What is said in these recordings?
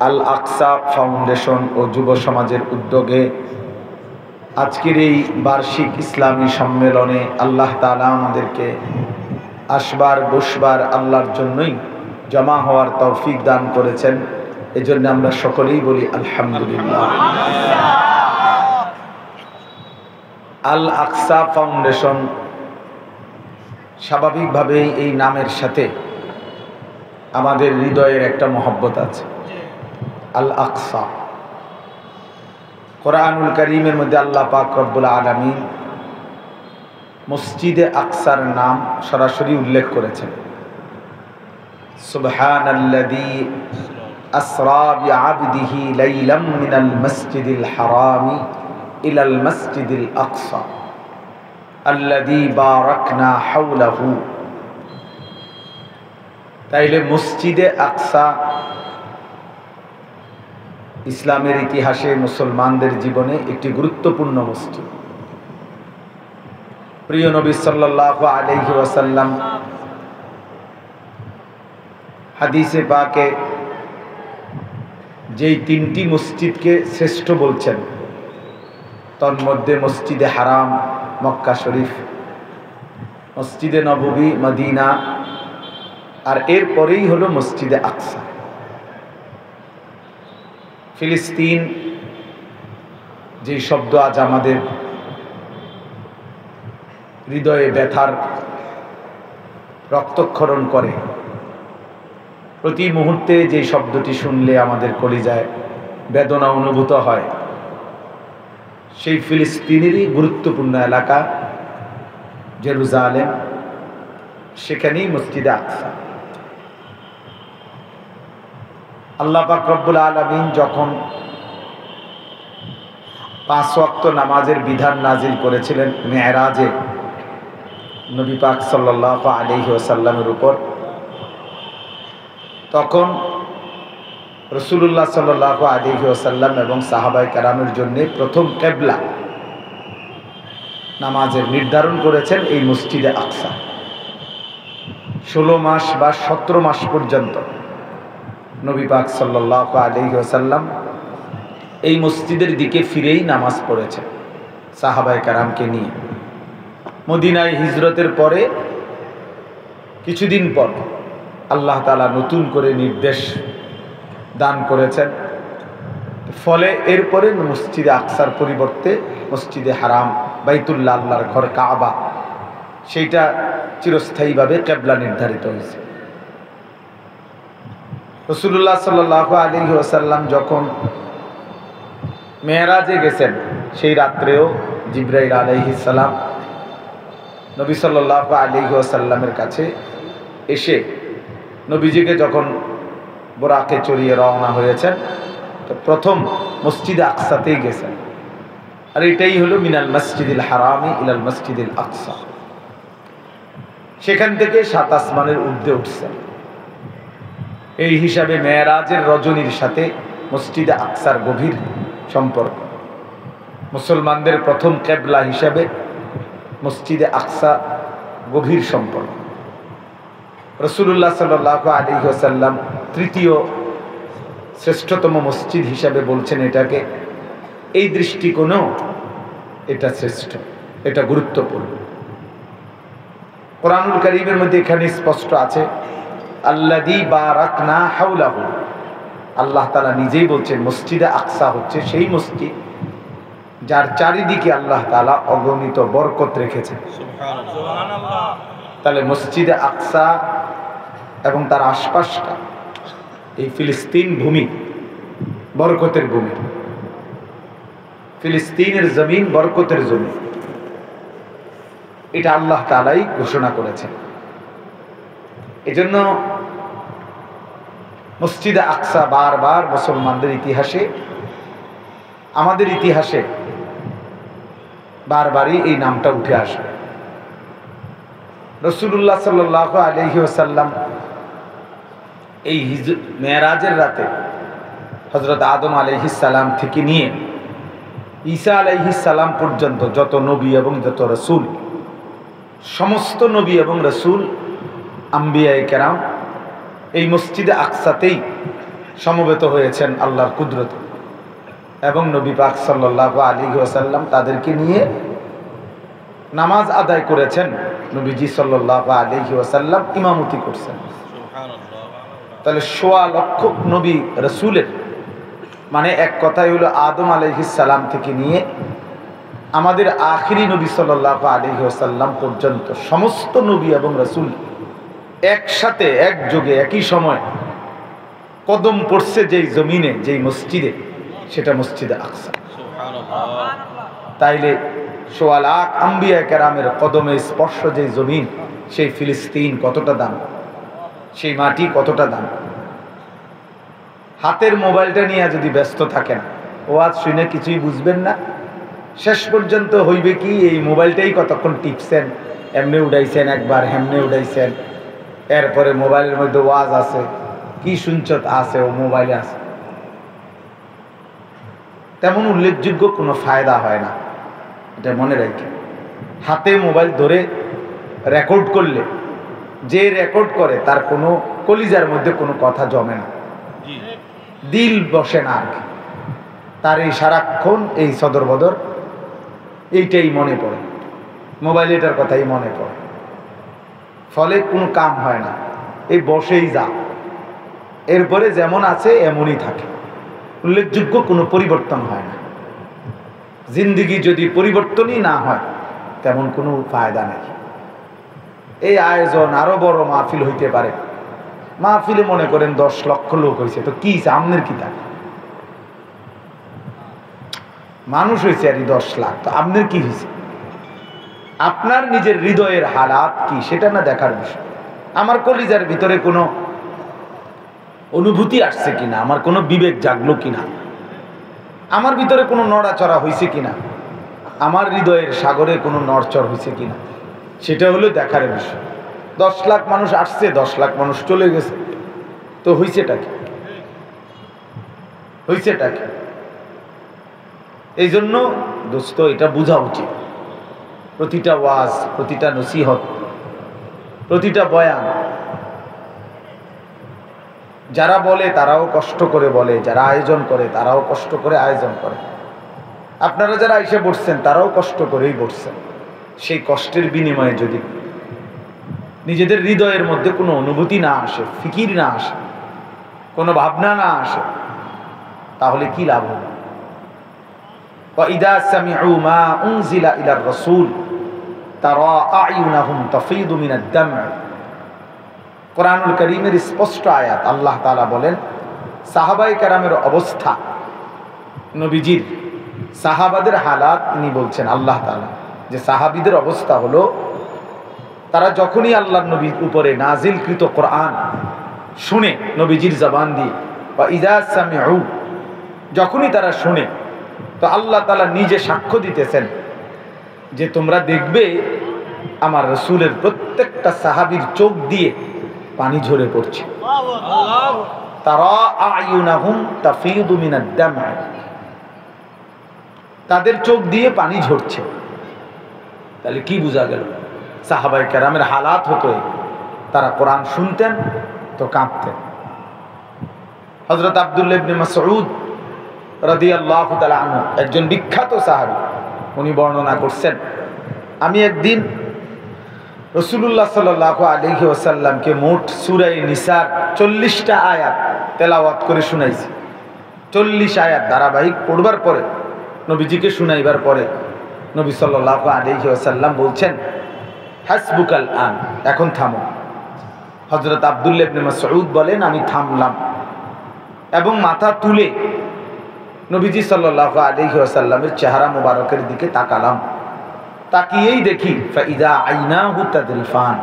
আল আকসা foundation ও যুব সমাজের উদ্যোগে আজকের এই বার্ষিক ইসলামী সম্মেলনে আল্লাহ তাআলা আমাদেরকে আসবার বসবার আল্লাহর জন্যই জমা হওয়ার তৌফিক দান করেছেন। এজন্য আমরা সকলেই বলি আলহামদুলিল্লাহ। আল আকসা ফাউন্ডেশন স্বাভাবিকভাবেই এই নামের সাথে আমাদের হৃদয়ের একটা মহব্বত আছে। আল আকসা, কোরআনুল কারীমের মধ্যে আল্লাহ পাক রব্বুল আলামিন মসজিদে আকসার নাম সরাসরি উল্লেখ করেছেন। সুবহানাল্লাযী আসরা বিআবদিহি লাইলাম মিনাল মসজিদিল হারামি ইলাল মসজিদিল আকসা আল্লাযী বারাকনা হাওলাহু। তাইলে মসজিদে আকসা ইসলামের ইতিহাসে মুসলমানদের জীবনে একটি গুরুত্বপূর্ণ মসজিদ। প্রিয় নবী সাল্লাল্লাহু আলাইহি ওয়াসাল্লাম হাদিসে পাকে যেই তিনটি মসজিদকে শ্রেষ্ঠ বলছেন, তন্মধ্যে মসজিদে হারাম মক্কা শরীফ, মসজিদে নববী মদিনা, আর এরপরেই হলো মসজিদে আকসা। ফিলিস্তিন যে শব্দ আজ আমাদের হৃদয়ে ব্যথার রক্তক্ষরণ করে, প্রতি মুহূর্তে যে শব্দটি শুনলে আমাদের কলিজায় বেদনা অনুভূত হয়, সেই ফিলিস্তিনেরই গুরুত্বপূর্ণ এলাকা জেরুজালেম, সেখানেই মসজিদে আকসা। আল্লাহ পাক রব্বুল আলামিন যখন 5 ওয়াক্ত নামাজের বিধান নাজিল করেছিলেন মেরাজে নবী পাক সাল্লাল্লাহু আলাইহি ওয়াসাল্লামের উপর, তখন রাসূলুল্লাহ সাল্লাল্লাহু আলাইহি ওয়াসাল্লাম এবং সাহাবায়ে কেরামের জন্য প্রথম কিবলা নামাজের নির্ধারণ করেছেন এই মসজিদে আকসা। 16 মাস বা 17 মাস পর্যন্ত নবী পাক সাল্লাল্লাহু আলাইহি ওয়াসাল্লাম এই মসজিদের দিকে ফিরেই নামাজ পড়েছেন সাহাবায়ে কেরামকে নিয়ে। মদিনায় হিজরতের পরে কিছুদিন পর আল্লাহ তাআলা নতুন করে নির্দেশ দান করেছেন, ফলে এরপরে মসজিদে আকসার পরিবর্তে মসজিদে হারাম বাইতুল্লাহ, আল্লাহর ঘর কাবা, সেইটা চিরস্থায়ীভাবে কিবলা নির্ধারিত হয়েছে। রাসূলুল্লাহ সাল্লাল্লাহু আলাইহি ওয়াসাল্লাম যখন মেরাজে গেছেন, সেই রাত্রেও জিবরাইল আলাইহিস সালাম নবী সাল্লাল্লাহু আলাইহি ওয়াসাল্লামের কাছে এসে নবীজিকে যখন বোরাকে চড়িয়ে রওনা হয়েছেন, তো প্রথম মসজিদে আকসাতেই গেছেন। আর এটাই হলো মিনাল মসজিদিল হারামি ইলাল মসজিদিল আকসা। সেখান থেকে 7 আসমানের ঊর্ধ্বে উঠছেন। এই হিসাবে মেরাজের রজনীর সাথে মসজিদে আকসার গভীর সম্পর্ক। মুসলমানদের প্রথম কিবলা হিসাবে মসজিদে আকসা গভীর সম্পর্ক। রাসূলুল্লাহ সাল্লাল্লাহু আলাইহি ওয়াসাল্লাম তৃতীয় শ্রেষ্ঠতম মসজিদ হিসাবে বলছেন এটাকে। এই দৃষ্টিকোণেও এটা শ্রেষ্ঠ, এটা গুরুত্বপূর্ণ। কোরআনুল কারীমের মধ্যে এখানে স্পষ্ট আছে আল্লাযী বারাকনা হাওলাহু। আল্লাহ তাআলা নিজেই বলছেন মসজিদে আকসা হচ্ছে সেই মসজিদ যার চারিদিকে আল্লাহ তাআলা অগণিত বরকত রেখেছেন। সুবহানাল্লাহ। তাহলে মসজিদে আকসা এবং তার আশপাশটা, এই ফিলিস্তিন ভূমি বরকতের ভূমি, ফিলিস্তিনের জমিন বরকতের জমি, এটা আল্লাহ তাআলাই ঘোষণা করেছেন। এজন্য মসজিদে আকসা বারবার মুসলমানদের ইতিহাসে, আমাদের ইতিহাসে বারবারই এই নামটা উঠে আসবে। রাসূলুল্লাহ সাল্লাল্লাহু আলাইহি ওয়াসাল্লাম এই মেরাজের রাতে হযরত আদম আলাইহিস সালাম থেকে নিয়ে ঈসা আলাইহিস সালাম পর্যন্ত যত নবী এবং যত রাসূল, সমস্ত নবী এবং রাসূল, আম্বিয়ায়ে কেরাম এই মসজিদে আকসাতেই সমবেত হয়েছেন আল্লাহর কুদরত, এবং নবী পাক সাল্লাল্লাহু আলাইহি ওয়াসাল্লাম তাদেরকে নিয়ে নামাজ আদায় করেছেন। নবীজি সাল্লাল্লাহু আলাইহি ওয়াসাল্লাম ইমামতি করছেন। তাহলে ১.৫ লক্ষ নবী রাসূলের, মানে এক কথাই হলো আদম আলাইহিস সালাম থেকে নিয়ে আমাদের আখিরি নবী সাল্লাল্লাহু আলাইহি ওয়াসাল্লাম পর্যন্ত সমস্ত নবী এবং রাসূল একসাথে একযোগে একই সময় কদম পড়ছে যেই জমিনে, যেই মসজিদে, সেটা মসজিদে আকসা। তাইলে ১.৫ লাখ আম্বিয়া কেরামের কদমে স্পর্শ যেই জমিন, সেই ফিলিস্তিন কতটা দাম, সেই মাটি কতটা দাম। হাতের মোবাইলটা নিয়ে যদি ব্যস্ত থাকেন, ওয়াজ শুনে কিছুই বুঝবেন না, শেষ পর্যন্ত হইবে কি এই মোবাইলটাই কতক্ষণ টিপছেন, এমনি উড়াইছেন একবার, হেমনে উড়াইছেন, এরপরে মোবাইলের মধ্যে ওয়াজ আছে, কি শুনছ আছে, ও মোবাইলে আছে, তেমন উল্লেখযোগ্য কোনো ফায়দা হয় না। এটা মনে রাখি, হাতে মোবাইল ধরে রেকর্ড করলে যে রেকর্ড করে তার কোনো কলিজার মধ্যে কোনো কথা জমে না, দিল বসে না, আর কি তার এই সারাক্ষণ এই সদর বদর এইটাই মনে পড়ে, মোবাইল এটার কথাই মনে পড়ে, ফলে কোনো কাম হয় না, এই বসেই যা, এরপরে যেমন আছে এমনই থাকে, উল্লেখযোগ্য কোনো পরিবর্তন হয় না। জিন্দিগি যদি পরিবর্তনই না হয় তেমন কোনো ফায়দা নেই। এই আয়োজন আরো বড় মাহফিল হইতে পারে, মাহফিলে মনে করেন 10 লক্ষ লোক হয়েছে, তো কি আমনের কি থাকে, মানুষ হয়েছে আর 10 লাখ, তো আপনার কি হয়েছে? আপনার নিজের হৃদয়ের হালাত কি সেটা না দেখার বিষয়। আমার কলিজার ভিতরে কোনো অনুভূতি আসছে কিনা, আমার কোনো বিবেক জাগলো কিনা, আমার ভিতরে কোনো নড়াচড়া হয়েছে কিনা, আমার হৃদয়ের সাগরে কোনো নড়চড় হয়েছে কিনা, সেটা হলো দেখার বিষয়। 10 লাখ মানুষ আসছে, 10 লাখ মানুষ চলে গেছে, তো হয়েছেটা কি? হয়েছেটা কি? এই জন্য দোস্ত এটা বোঝা উচিত, প্রতিটা ওয়াজ, প্রতিটা নসিহত, প্রতিটা বয়ান যারা বলে তারাও কষ্ট করে বলে, যারা আয়োজন করে তারাও কষ্ট করে আয়োজন করে, আপনারা যারা এসে বসছেন তারাও কষ্ট করেই বসছেন। সেই কষ্টের বিনিময়ে যদি নিজেদের হৃদয়ের মধ্যে কোনো অনুভূতি না আসে, ফিকির না আসে, কোনো ভাবনা না আসে, তাহলে কি লাভ হবে? وَإِذَا سَمِعُوا مَا أُنزِلَ إِلَى الرَّسُولِ تَرَى أَعْيُنَهُمْ تَفِيضُ مِنَ الدَّمْعِ। কোরআনুল কারীমের স্পষ্ট আয়াত, আল্লাহ তাআলা বলেন সাহাবায়ে কেরামের অবস্থা, নবীজির সাহাবাদের হালাত তিনি বলছেন আল্লাহ তাআলা, যে সাহাবীদের অবস্থা হলো তারা যখনই আল্লাহর নবীর উপরে নাজিলকৃত কোরআন শুনে নবীজির জবান দিয়ে, বা ইযা সামিউ, যখনই তারা শুনে, তো আল্লাহ তাআলা নিজে সাক্ষ্য দিতেছেন যে তোমরা দেখবে আমার রাসূলের প্রত্যেকটা সাহাবীর চোখ দিয়ে পানি ঝরে পড়ছে। তারা আয়ুনাহুম তাফিদু মিনাদ দাম, তাদের চোখ দিয়ে পানি ঝরছে। তাহলে কি বোঝা গেল? সাহাবায়ে কেরামের হালাত হতো, তারা কোরআন শুনতেন তো কাঁপতেন। হযরত আব্দুল্লাহ ইবনে মাসউদ রাদিয়াল্লাহু তাআলা আনহু, একজন বিখ্যাত সাহাবী, উনি বর্ণনা করছেন, আমি একদিন রাসূলুল্লাহ সাল্লাল্লাহু আলাইহি ওয়াসাল্লামকে মোট সূরা নিসার 40টা আয়াত তেলাওয়াত করে শুনাইছি। 40 আয়াত ধারাবাহিক পড়বার পরে, নবীজিকে শুনাইবার পরে নবী সাল্লাল্লাহু আলাইহি ওয়াসাল্লাম বলছেন হাসবুকাল আন, এখন থামো। হযরত আব্দুল্লাহ ইবনে মাসউদ বলেন আমি থামলাম এবং মাথা তুলে নবীজি সাল্লাল্লাহু আলাইহি ওয়াসাল্লামের চেহারা মোবারকের দিকে তাকালাম। তাকিয়েই দেখি ফাইদা আইনাহু তাদরিফান,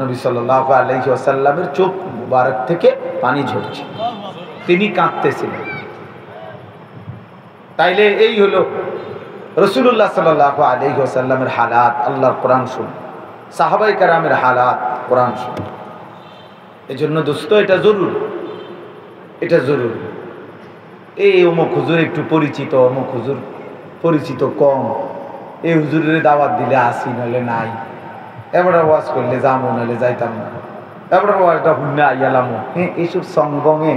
নবী সাল্লাল্লাহু আলাইহি ওয়াসাল্লামের চোখ মোবারক থেকে পানি ঝরছে, তিনি কাঁদতেছিলেন। তাইলে এই হলো রাসূলুল্লাহ সাল্লাল্লাহু আলাইহি ওয়াসাল্লামের হালাত, আল্লাহর কোরআন শুন, সাহাবায়ে কেরামের হালাত কোরআন শুন। এজন্য দোস্ত এটা জরুরি, এটা জরুরি। এই অমুক হুজুর একটু পরিচিত, অমুক হুজুর পরিচিত কম, এই হুজুরের দাওয়াত দিলে আসি নইলে নাই, এবার ওয়াজ করলে যাবো নইলে যাইতাম না, এবার ওয়াজটা হুন্না আইয়ালামো, এইসব সঙ্গমে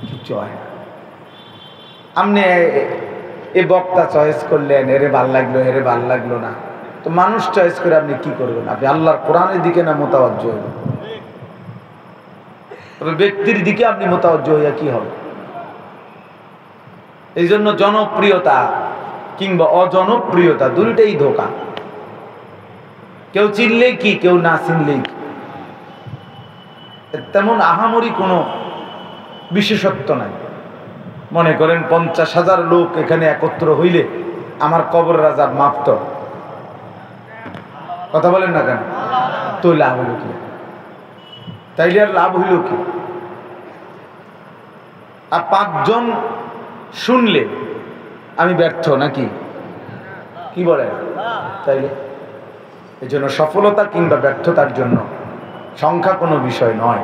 কিছু হয় না। আপনি এ বক্তা চয়েস করলেন, এরে ভাল লাগলো, এরে ভাল লাগলো না, তো মানুষ চয়েস করে আপনি কি করবেন? আপনি আল্লাহর কোরআনের দিকে না মোতাবজ্জ হইবেন? তবে ব্যক্তির দিকে আপনি মোতাবজ্জ হইয়া কি হবে? এই জন্য জনপ্রিয়তা কিংবা অজনপ্রিয়তা দুইটাই ধোঁকা। কেউ চিনলেই কি, কেউ না চিনলেই কি, তেমন আহামরি কোনো বিশেষত্ব নাই। মনে করেন 50,000 লোক এখানে একত্র হইলে আমার কবর রাজার মাপত, কথা বলেন না কেন? তো লাভ হইল কি? তাইলে আর লাভ হইল কি? আর 5 জন শুনলে আমি ব্যর্থ নাকি? কি বলেন? তাইলে এই জন্য সফলতা কিংবা ব্যর্থতার জন্য সংখ্যা কোনো বিষয় নয়।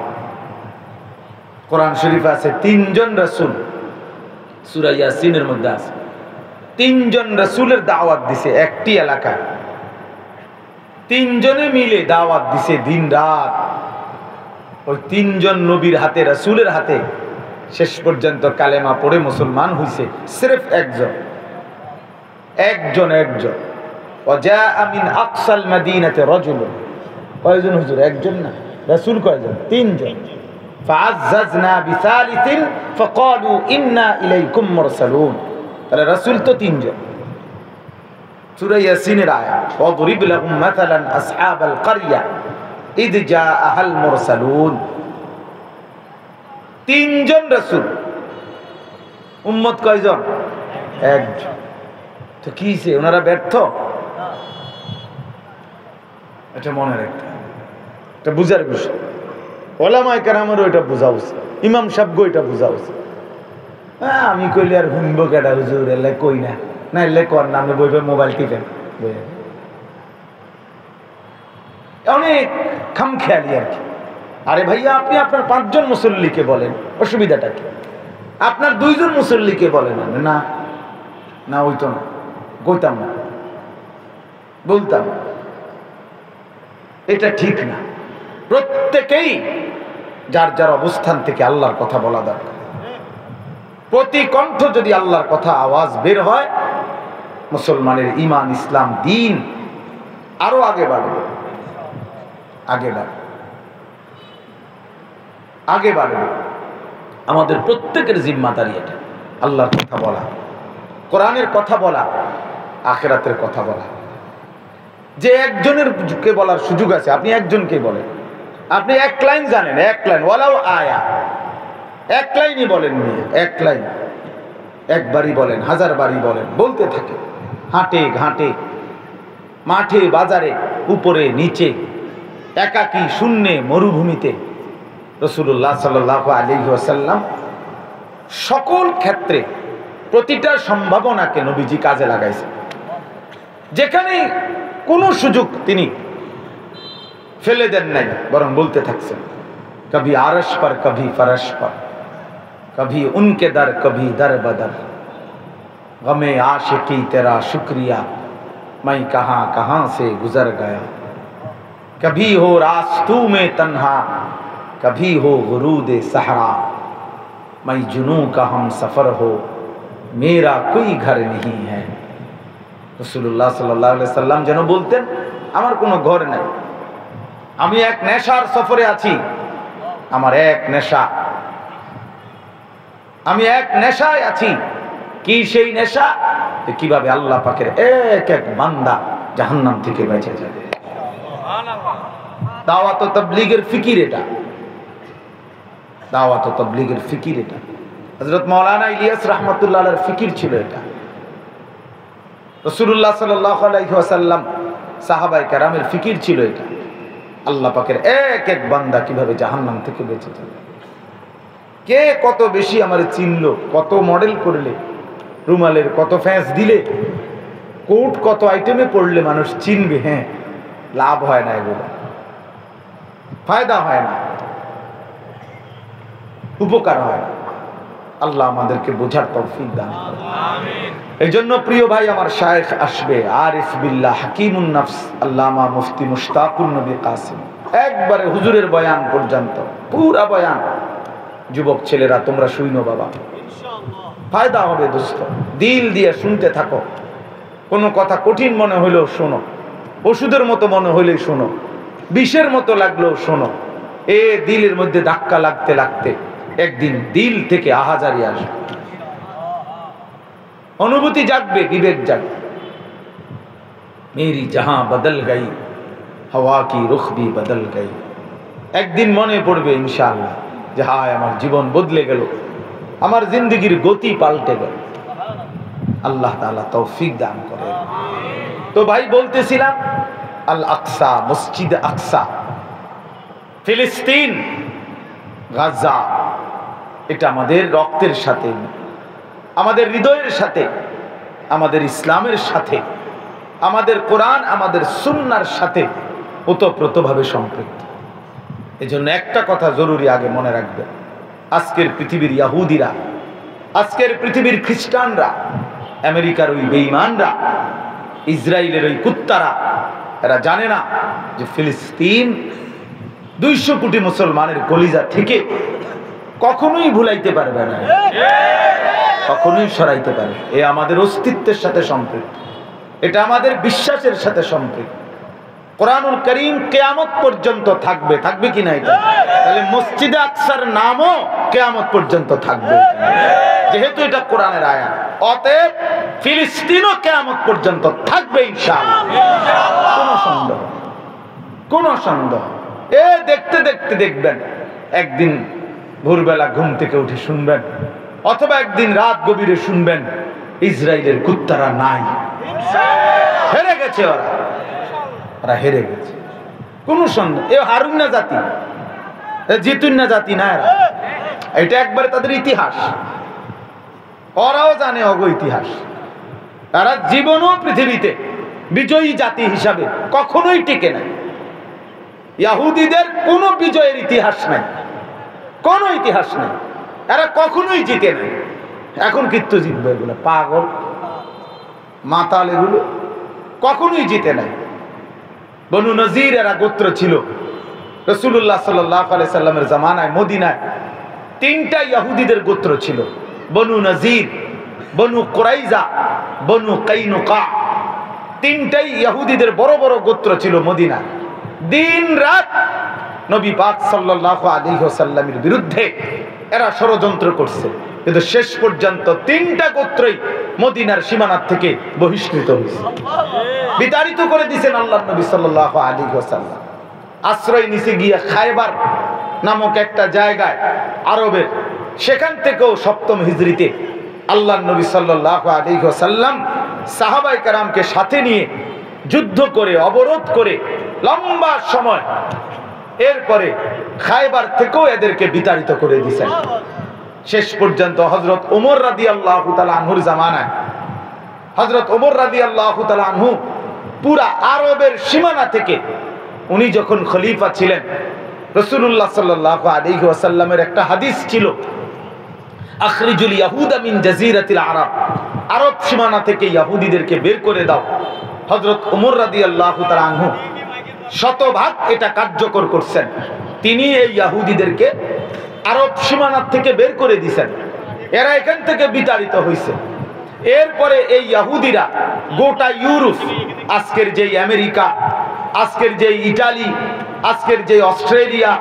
কোরআন শরীফে আছে 3 জন রাসূল, সূরা ইয়াসিনের মধ্যে আছে 3 জন রাসূলের দাওয়াত দিছে একটি এলাকায়। 3 জনে মিলে দাওয়াত দিছে দিন রাত। ওই 3 জন নবীর হাতে, রাসূলের হাতে শেষ পর্যন্ত কালেমা পড়ে মুসলমান হইছে সির্ফ একজন। ওয়াজা মিন আকসাল মাদিনাতে রাজুলুন। কয়জন হুজুর? একজন না, রাসূল কয়জন? 3 জন। ফাআজ্জাজনা বিসালিসিন ফাকালু ইন্না ইলাইকুম মুরসালুন। তাহলে রাসূল তো 3 জন। সূরা ইয়াসিনের আয়াত, ওয়াদরিব লাহুম মাসালান আসহাবাল ক্বরিয়া ইয জাআহাল মুরসালুন। 3 জন রাসূল, উম্মত কয়জন? একজন। তো কি হইছে? ওনারা ব্যর্থ? এটা মনে রাখতে হবে, এটা বুঝার বিষয়। ওলামায়ে কেরামেরও এটা বোঝা উচিত, ইমাম সাহেবগো এটা বোঝা উচিত। হ্যাঁ, আমি কইলে আর শুনবো কেডা হুজুর? এলে কই না, না এলে কর না, আমি বইবে মোবাইল টিপেন। অনেক খামখেয়ালি আর কি। আরে ভাইয়া, আপনি আপনার 5 জন মুসল্লিকে বলেন, অসুবিধাটা কি? আপনার 2 জন মুসল্লিকে বলেন। না না, ওইতো না, কইতাম না, বলতাম এটা ঠিক না। প্রত্যেকেই যার যার অবস্থান থেকে আল্লাহর কথা বলা দরকার। প্রতি কণ্ঠ যদি আল্লাহর কথা আওয়াজ বের হয়, মুসলমানের ঈমান, ইসলাম, দ্বীন আরো আগে বাড়বে, আগে বাড়বে। আমাদের প্রত্যেকের জিম্মাদারি এটা, আল্লাহর কথা বলা, কোরআনের কথা বলা, আখিরাতের কথা বলা। যে একজনের কে বলার সুযোগ আছে, আপনি একজনকে বলেন। আপনি 1 লাইন জানেন, 1 লাইন, ওয়ালাউ আয়া, 1 লাইনই বলেন, নিয়ে 1 লাইন, একবারই বলেন, 1000 বারই বলেন, বলতে থাকে। হাটে ঘাটে, মাঠে বাজারে, উপরে নিচে, একাকী শূন্যে মরুভূমিতে রাসূলুল্লাহ সাল্লাল্লাহু আলাইহি ওয়াসাল্লাম সকল ক্ষেত্রে প্রতিটা সম্ভাবনাকে নবীজি কাজে লাগাইছেন। যেখানে কোনো সুযোগ তিনি ফেলে দেন নাই, বরং বলতে থাকছেন। কভি আরশ পর, কভি ফরশ পর, কভি উনকে দর, কভি দর বদর, গমে आशिकी तेरा शुक्रिया मैं कहां कहां से गुजर गया, कभी हो रास्तों में तन्हा, कभी हो गुरूद सहरा, मैं जुनूं का हम सफर हो, मेरा कोई घर नहीं है। রাসূলুল্লাহ সাল্লাল্লাহু আলাইহি সাল্লাম যেন বলতেন, আমার কোনো ঘর নাই, আমি এক নেশার সফরে আছি, আমার এক নেশা, আমি এক নেশায় আছি। কি সেই নেশা? কিভাবে আল্লাহ পাকের এক এক বান্দা জাহান্নাম থেকে বেঁচে যাবে। দাওয়াত ও তাবলীগের ফিকির এটা, দাওয়াত ও তাবলীগের ফিকির এটা। হযরত মাওলানা ইলিয়াস রাহমাতুল্লাহ আলাইহির ফিকির ছিল এটা। রাসূলুল্লাহ সাল্লাল্লাহু আলাইহি ওয়াসাল্লাম, সাহাবায়ে কেরামের ফিকির ছিল এটা। আল্লাহ পাকের এক এক বান্দা কিভাবে জাহান্নাম থেকে বেঁচে যাবে। কে কত বেশি আমার চিনলো, কত মডেল করলে, রুমালের কত ফ্যাঁস দিলে, কোট কত আইটেমে পড়লে মানুষ চিনবে, হ্যাঁ, লাভ হয় না, এগুলো ফায়দা হয় না, উপকার হয় না। আল্লাহ আমাদেরকে বোঝার তৌফিক দান করুন, আমিন। এই জন্য প্রিয় ভাই, আমার শায়েখ আসবে, আরিফ বিল্লাহ হাকিমুন নফস আল্লামা মুফতি মুশতাকুন নবী কাসিম, একবারে হুজুরের বয়ান পর্যন্ত পুরা বয়ান যুবক ছেলেরা তোমরা শুইনো বাবা, ফায়দা হবে দোস্ত, দিল দিয়ে শুনতে থাকো। কোনো কথা কঠিন মনে হইলেও শোনো, ওষুধের মতো মনে হইলেই শোনো, বিষের মতো লাগলেও শোনো। এ দিলের মধ্যে ধাক্কা লাগতে লাগতে একদিন দিল থেকে আহাজারি আসবে, অনুভূতি জাগবে, বিবেক জাগবে। মেরি জাহাঁ বদল গই, হাওয়া কি রুখ ভি বদল গই। একদিন মনে পড়বে ইনশাআল্লাহ যে হায় আমার জীবন বদলে গেল, আমার জিন্দগির গতি পাল্টে গেল। আল্লাহ তাআলা তৌফিক দান করে। তো ভাই বলতেছিলাম, আল আকসা, মসজিদ আকসা, ফিলিস্তিন, গাজা, এটা আমাদের রক্তের সাথে, আমাদের হৃদয়ের সাথে, আমাদের ইসলামের সাথে, আমাদের কোরআন, আমাদের সুন্নাহর সাথে ওতপ্রোতভাবে সম্পৃক্ত। এজন্য একটা কথা জরুরি আগে মনে রাখবেন, আজকের পৃথিবীর ইহুদিরা, আজকের পৃথিবীর খ্রিস্টানরা, আমেরিকার ওই বেঈমানরা, ইসরায়েলের ওই কুত্তারা, এরা জানে না যে ফিলিস্তিন 200 কোটি মুসলমানের কলিজা থেকে কখনোই ভুলাইতে পারবে না, কখনোই সরাইতে পারবে। এ আমাদের অস্তিত্বের সাথে সম্পৃক্ত, এটা আমাদের বিশ্বাসের সাথে সম্পৃক্ত। কোরআনুল কারীম কিয়ামত পর্যন্ত থাকবে, থাকবে কিনা এটা? তাহলে মসজিদে আকসার নামও কিয়ামত পর্যন্ত থাকবে, যেহেতু এটা কোরআনের আয়াত। অতএব ফিলিস্তিনও কিয়ামত পর্যন্ত থাকবে ইনশাআল্লাহ, কোনো সন্দেহ, কোনো সন্দেহ। এ দেখতে দেখতে দেখবেন একদিন ভোরবেলা ঘুম থেকে উঠে শুনবেন, অথবা একদিন রাত গভীরে শুনবেন ইসরায়েলের কুত্তারা নাই, হেরে গেছে, ওরা হেরে গেছে, কোন সন্দেহ। এ হারুন না জাতি, জিতুন না জাতি না, এরা, এটা একবারে তাদের ইতিহাস, ওরাও জানে অগ ইতিহাস। তারা জীবনও পৃথিবীতে বিজয়ী জাতি হিসাবে কখনোই টিকে নাই। ইহুদিদের কোনো বিজয়ের ইতিহাস নাই, কোনো ইতিহাস নাই, এরা কখনোই জিতে নাই। এখন কিন্তু জিতবে এগুলো, পাগল মাতাল, এগুলো কখনোই জিতে নাই। বনু নজির এরা গোত্র ছিল, রাসূলুল্লাহ সাল্লাল্লাহু আলাইহি সাল্লামের জামানায় মদিনায় 3টা ইহুদিদের গোত্র ছিল, বনু নজির, বনু কুরাইজা, বনু কাইনুকা। 3টাই ইহুদিদের বড় বড় গোত্র ছিল মদিনায়। দিন রাত নবী পাক সাল্লাল্লাহু আলাইহি ওয়াসাল্লামের বিরুদ্ধে এরা ষড়যন্ত্র করছে, কিন্তু শেষ পর্যন্ত 3টা গোত্রই মদিনার সীমানা থেকে বহিষ্কৃত হয়েছে, বিতাড়িত করে দিয়েছেন আল্লাহর নবী সাল্লাল্লাহু আলাইহি ওয়াসাল্লাম। আশ্রয় নিচে গিয়ে খায়বার নামক একটা জায়গায় আরবের, সেখান থেকেও 7ম হিজরিতে আল্লাহর নবী সাল্লাল্লাহু আলাইহি ওয়াসাল্লাম সাহাবায়ে কেরামকে সাথে নিয়ে যুদ্ধ করে, অবরোধ করে লম্বা সময়, এরপরে খায়বার থেকেও এদেরকে বিতাড়িত করে দিয়েছেন। শেষ পর্যন্ত হযরত ওমর রাদিয়াল্লাহু তাআলা আনহুর জামানায়, হযরত ওমর রাদিয়াল্লাহু তাআলা আনহু পুরা আরবের সীমানা থেকে, উনি যখন খলিফা ছিলেন, রাসূলুল্লাহ সাল্লাল্লাহু আলাইহি ওয়াসাল্লামের একটা হাদিস ছিল, আখরিজুল ইয়াহুদা মিন জাজিরাতিল আরব, আরব সীমানা থেকে ইহুদিদেরকে বের করে দাও। হযরত ওমর রাদিয়াল্লাহু তাআলা আনহু শতভাগ এটা কার্যকর করছেন, তিনি এই ইহুদিদেরকে আরব সীমানা থেকে বের করে দিয়েছেন, এরা এখান থেকে বিতাড়িত হয়েছে। এরপরে এই ইহুদিরা গোটা ইউরোপ, আজকের যে আমেরিকা, আজকের যে ইটালি, আজকের যে অস্ট্রেলিয়া,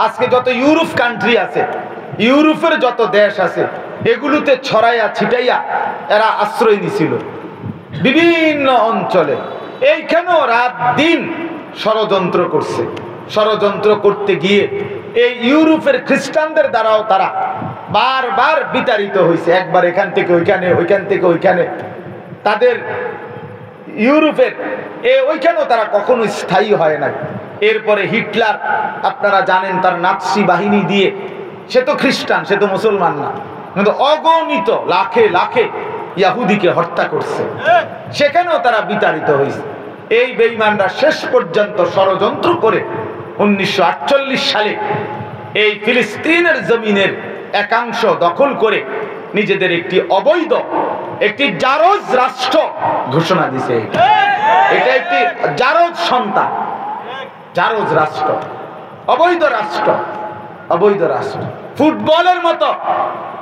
আজকে যত ইউরোপ কান্ট্রি আছে, ইউরোপের যত দেশ আছে, এগুলোতে ছড়াইয়া ছিটাইয়া এরা আশ্রয় নিছিল বিভিন্ন অঞ্চলে। এইখানেও রাত দিন ষড়যন্ত্র করছে। ষড়যন্ত্র করতে গিয়ে এই ইউরোপের খ্রিস্টানদের দ্বারাও তারা বারবার বিতাড়িত হয়েছে, একবার এখান থেকে ওইখানে, ওইখান থেকে ওইখানে। তাদের ইউরোপের ওইখানেও তারা কখনো স্থায়ী হয় না। এরপরে হিটলার, আপনারা জানেন, তার নাৎসি বাহিনী দিয়ে, সে তো খ্রিস্টান, সে তো মুসলমান না, কিন্তু অগণিত লাখে লাখে ইহুদিকে হত্যা করছে, সেখানেও তারা বিতাড়িত হয়েছে। এই বেঈমানরা শেষ পর্যন্ত ষড়যন্ত্র করে 1948 সালে এই ফিলিস্তিনের জমিনের একাংশ দখল করে নিজেদের একটি অবৈধ, একটি জারজ রাষ্ট্র ঘোষণা দিছে। এটা একটি জারজ সন্তান, জারজ রাষ্ট্র, অবৈধ রাষ্ট্র। অবৈধ রাষ্ট্র। ফুটবলের মতো,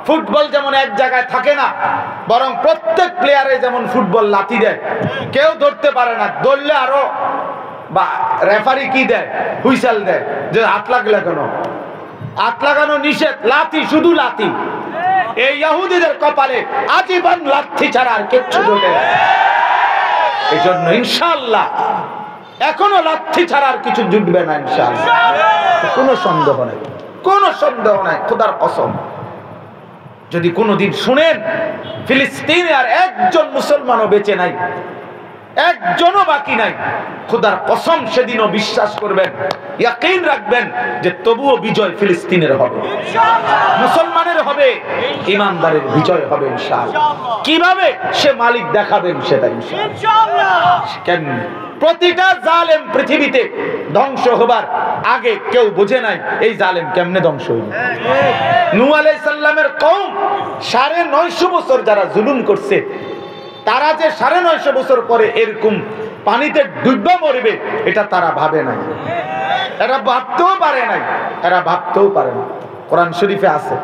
ফুটবল যেমন এক জায়গায় থাকে না, বরং প্রত্যেক প্লেয়ারে যেমন ফুটবল লাথি দেয়, কেউ ধরতে পারে না, ধরলে আরো বা রেফারি কি দেয়, হুইসেল দেয় যে হাত লাগলে কেন, হাত লাগানো নিষেধ, লাথি, শুধু লাথি। এই ইহুদিদের কপালে আজীবন লাথি ছাড়া আর কিচ্ছু জোটে না। এই জন্য ইনশাআল্লাহ এখনো লাথি ছাড়া আর কিছু জুটবে না ইনশাআল্লাহ, কোনো সন্দেহ নাই, কোনো সন্দেহ নাই। খোদার কসম, যদি কোনোদিন শুনেন ফিলিস্তিনে আর একজন মুসলমানও বেঁচে নাই, একজনও বাকি নাই, খোদার কসম সেদিনও বিশ্বাস করবেন, ইয়াকিন রাখবেন যে তবুও বিজয় ফিলিস্তিনের হবে, মুসলমানের হবে, ইমানদারের বিজয় হবে ইনশাআল্লাহ। কিভাবে সে মালিক দেখাবেন সেটা ইনশাআল্লাহ। কেমনে? প্রতিটা জালেম পৃথিবীতে ধ্বংস হবার আগে কেউ বোঝে নাই এই জালেম কেমনে ধ্বংস হইল। নূহ আলাইহিস সালামের কওম ৯৫০ বছর যারা জুলুম করছে, তারা যে ৯৫০ বছর পরে এরকম পানিতে ডুববা মরবে এটা তারা ভাবে নাই, এরা ভাবতেও পারে নাই, এরা ভাবতেও পারে না। কোরআন শরীফে আছে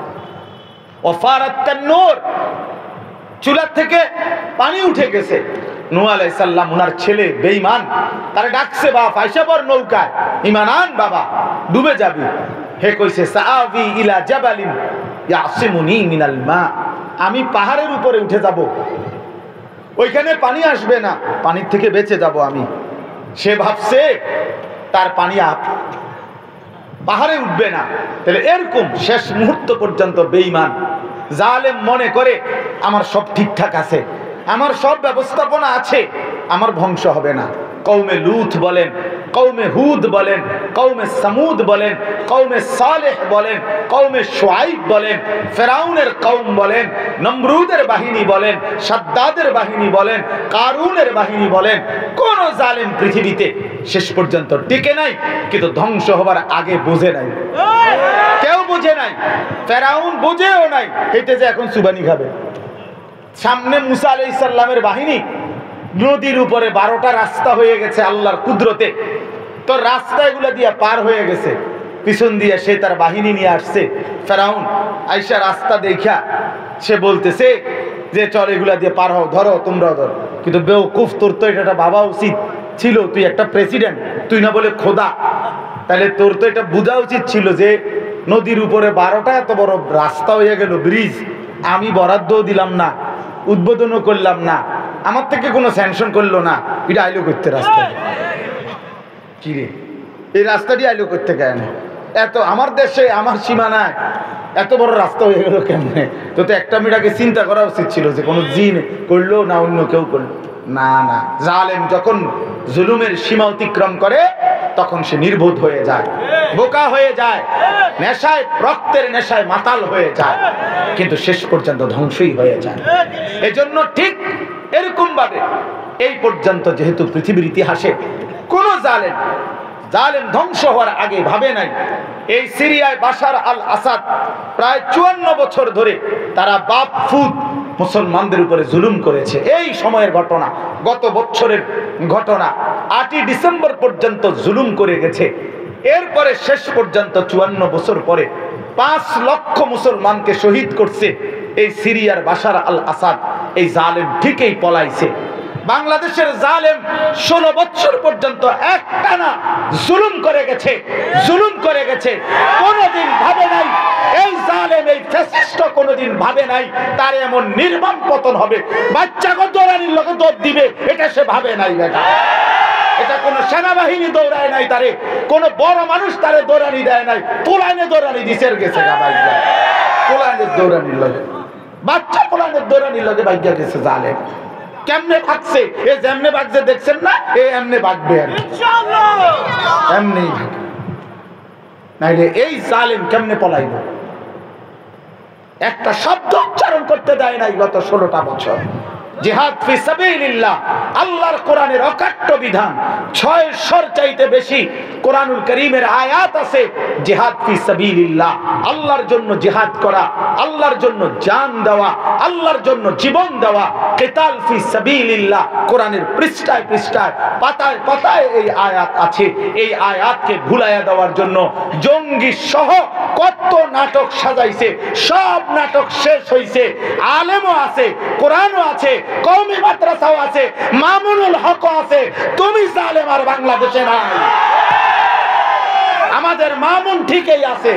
ওয়াফারাত তান্নুর, চুলা থেকে পানি উঠে গেছে। নূহ আলাইহিস সালাম ওনার ছেলে বেঈমান তারে ডাকছে, বাপ আইসা পর নৌকায়, ঈমান আন বাবা, ডুবে যাবি। হে কইছে সাআবি ইলা জাবালিন ইয়াসিমুনি মিনাল মা, আমি পাহাড়ের উপরে উঠে যাব, ওইখানে পানি আসবে না, পানির থেকে বেঁচে যাব আমি। সে ভাবছে তার পানি পাহাড়ে উঠবে না। তাহলে এরকম শেষ মুহূর্ত পর্যন্ত বেঈমান জালেম মনে করে আমার সব ঠিকঠাক আছে, আমার সব ব্যবস্থাপনা আছে, আমার ধ্বংস হবে না। কওমে লূত বলেন, কওমে হুদ বলেন, কওমে সামুদ বলেন, কওমে সালেহ বলেন, কওমে শুআইব বলেন, ফেরাউনের কওম বলেন, নমরুদের বাহিনী বলেন, সাদ্দাদের বাহিনী বলেন, কারুনের বাহিনী বলেন, কোন জালেম পৃথিবীতে শেষ পর্যন্ত টিকে নাই, কিন্তু ধ্বংস হবার আগে বুঝে নাই, কেউ বুঝে নাই। ফেরাউন বুঝেও নাই হেঁটে যে এখন সুবানি খাবে। সামনে মুসা আলাইহিস সালামের বাহিনী, নদীর উপরে 12টা রাস্তা হয়ে গেছে আল্লাহর কুদরতে, তো রাস্তাগুলো দিয়ে পার হয়ে গেছে, পিছন দিয়ে সে তার বাহিনী নিয়ে আসছে। ফেরাউন আইসা রাস্তা দেখা সে বলতেছে যে চল এগুলা দিয়ে পার হও, ধরো, তোমরাও ধরো। কিন্তু বেওকুফ, তোর তো এটা ভাবা উচিত ছিল, তুই একটা প্রেসিডেন্ট, তুই না বলে খোদা, তাহলে তোর তো এটা বোঝা উচিত ছিল যে নদীর উপরে 12টা এত বড় রাস্তা হয়ে গেল, ব্রিজ, আমি বরাদ্দও দিলাম না, উদ্বোধনও করলাম না, আমার থেকে কোনো স্যাংশন করলো না, এটা আইলো করতে রাস্তা কি রে, এই রাস্তাটি আইলো করতে কেন? এত আমার দেশে আমার সীমানায় এত বড় রাস্তা হয়ে গেল কেমনে? তো একটা মিটাকে চিন্তা করা উচিত ছিল যে কোনো জিন করলো না অন্য কেউ করলো না। না, জালেম যখন জুলুমের সীমা অতিক্রম করে তখন সে নির্বোধ হয়ে যায়, বোকা হয়ে যায়, নেশায়, রক্তের নেশায় মাতাল হয়ে যায়, কিন্তু শেষ পর্যন্ত ধ্বংসই হয়ে যায়। এজন্য ঠিক এরকম ভাবে এই পর্যন্ত যেহেতু পৃথিবীর ইতিহাসে কোন জালেম ধ্বংস হওয়ার আগে ভাবে নাই। এই সিরিয়ায় বাশার আল আসাদ প্রায় 54 বছর ধরে তারা বাপ ফুট মুসলমানদের উপরে জুলুম করেছে। এই সময়ের ঘটনা, গত বছরের ঘটনা, 8ই ডিসেম্বর পর্যন্ত জুলুম করে গেছে। এরপরে শেষ পর্যন্ত 54 বছর পরে 5 লক্ষ মুসলমানকে শহীদ করছে এই সিরিয়ার বাশার আল আসাদ। এই জালেম ঠিকই পলাইছে। বাংলাদেশের জালেম 16 বছর পর্যন্ত একটানা জুলুম করে গেছে, জুলুম করে গেছে। কোনোদিন ভাবে নাই এই জালেম, এই ফ্যাসিস্ট কোনোদিন ভাবে নাই তার এমন নির্মম পতন হবে, বাচ্চাকে দৌড়ানির লোকে দৌড় দিবে, এটা সে ভাবে নাই। বেটা, এটা কোন সেনাবাহিনী দৌড়ায় নাই তারে, কোন বড় মানুষ তারে দৌড়ানি দেয় নাই, পোলাইনে দৌড়ানি দিছে গেছে। পোলাইনের দৌড়ানির লোকে, বাচ্চা পোলাইনের দৌড়ানির লোকে বাইজা গেছে জালেম। কেমনে ভাগছে? এ যেমনে ভাগছে দেখছেন না, এ এমনে ভাগবে আর এমনি ভাগবে। নাইলে এই জালেম কেমনে পলাইব? একটা শব্দ উচ্চারণ করতে দেয় নাই গত 16টা বছর। জিহাদ ফি সাবিলিল্লাহ, আল্লাহর কোরআনের অকাট্য বিধান। 600 চাইতে বেশি কোরআনুল কারীমের আয়াত আছে জিহাদ ফি সাবিলিল্লাহ, আল্লাহর জন্য জিহাদ করা, আল্লাহর জন্য জান দেওয়া, আল্লাহর জন্য জীবন দেওয়া। কিতাল ফি সাবিলিল্লাহ কোরআনের পৃষ্ঠায় পৃষ্ঠায়, পাতায় পাতায় এই আয়াত আছে। এই আয়াতকে ভুলাইয়া দেওয়ার জন্য জঙ্গি সহ কত নাটক সাজাইছে, সব নাটক শেষ হইছে। আলেমও আছে, কোরআনও আছে, কওমি মাদ্রাসাও আছে, মামুনুল হক আছে। তুমি জালেম আর বাংলাদেশে নাই। আমাদের মামুন ঠিকই আছে।